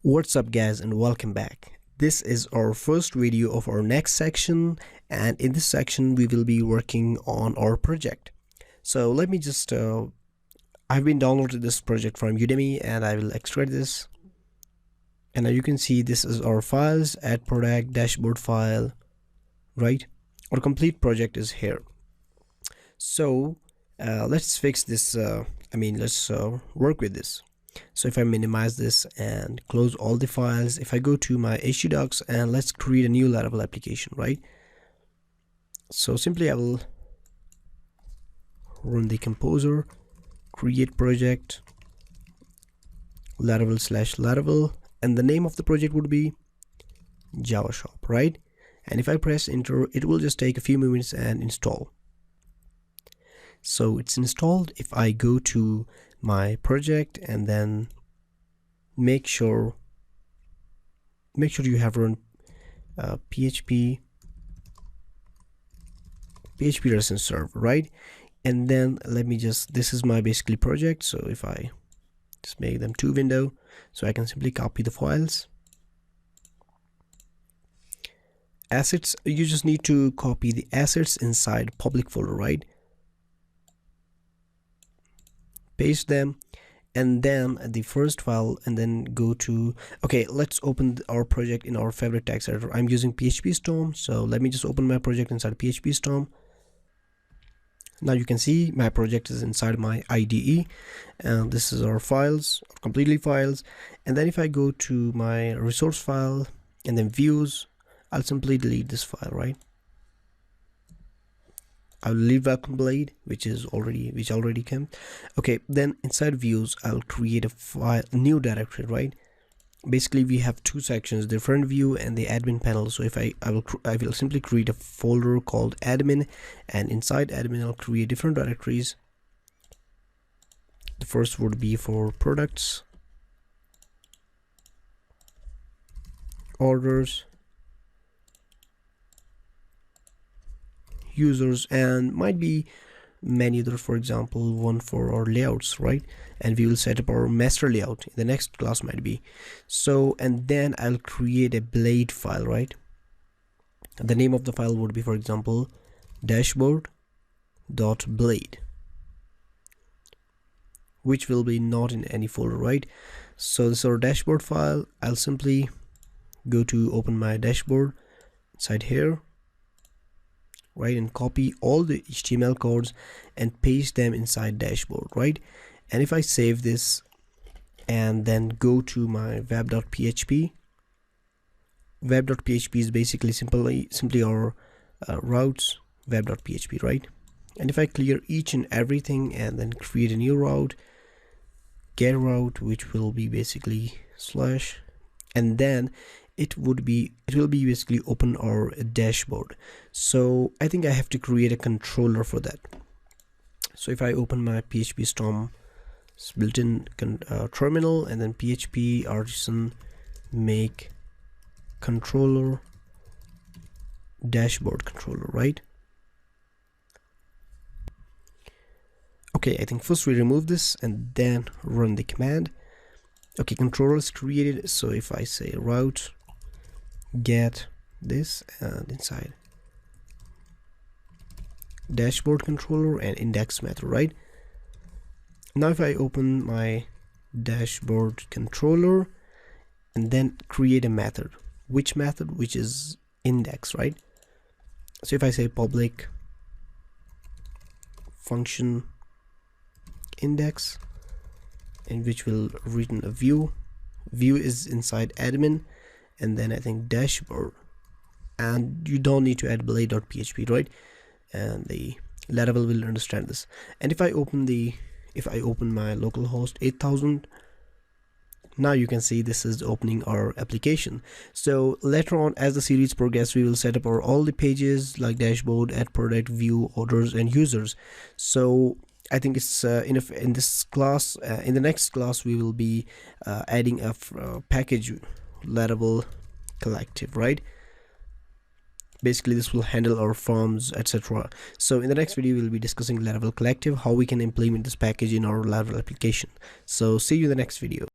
What's up guys, and welcome back. This is our first video of our next section, and in this section we will be working on our project. So let me just I've been downloaded this project from Udemy and I will extract this, and now you can see this is our files, add product, dashboard file, right? Our complete project is here. So let's fix this, let's work with this. So if I minimize this and close all the files, if I go to my htdocs and let's create a new Laravel application, right? So simply I will run the composer, create project, Laravel/Laravel, and the name of the project would be Java Shop, right? And if I press enter, it will just take a few minutes and install. So it's installed. If I go to my project and then make sure you have run PHP recent server, right? And then let me just, this is my basically project. So if I just make them two window, so I can simply copy the files. Assets, you just need to copy the assets inside public folder, right? Paste them, and then the first file, and then go to, okay, let's open our project in our favorite text editor. I'm using PHP Storm, so let me just open my project inside PHP Storm. Now you can see my project is inside my IDE, and this is our files, completely files. And then if I go to my resource file and then views, I'll simply delete this file, right? I'll leave welcome blade, which already came. Okay, then inside views I'll create a file, new directory, right? Basically we have two sections, the front view and the admin panel. So if I will simply create a folder called admin, and inside admin I'll create different directories. The first would be for products, orders, users, and might be many other, for example one for our layouts, right? And we will set up our master layout in the next class, might be. So, and then I'll create a blade file, right? The name of the file would be, for example, dashboard.blade, which will be not in any folder, right? So this is our dashboard file. I'll simply go to open my dashboard inside here, right, and copy all the HTML codes and paste them inside dashboard, right? And if I save this and then go to my web.php, web.php is basically simply our routes, web.php, right? And if I clear each and everything and then create a new route, get route, which will be basically slash, and then it will be basically open our dashboard. So I think I have to create a controller for that. So if I open my PHP Storm built-in terminal, and then PHP artisan make controller dashboard controller, right? Okay, I think first we remove this and then run the command. Okay, controller is created. So if I say route get this, and inside dashboard controller and index method, right? Now if I open my dashboard controller and then create a method, which is index, right? So if I say public function index, and which will return a view is inside admin, and then I think dashboard, and you don't need to add blade.php, right? And the Laravel will understand this. And if I open my localhost 8000, now you can see this is opening our application. So later on, as the series progresses, we will set up all the pages like dashboard, add product, view, orders, and users. So I think it's in this class, in the next class we will be adding a package, Laravel collective, right? Basically this will handle our forms, etc. So in the next video we'll be discussing Laravel collective, how we can implement this package in our Laravel application. So see you in the next video.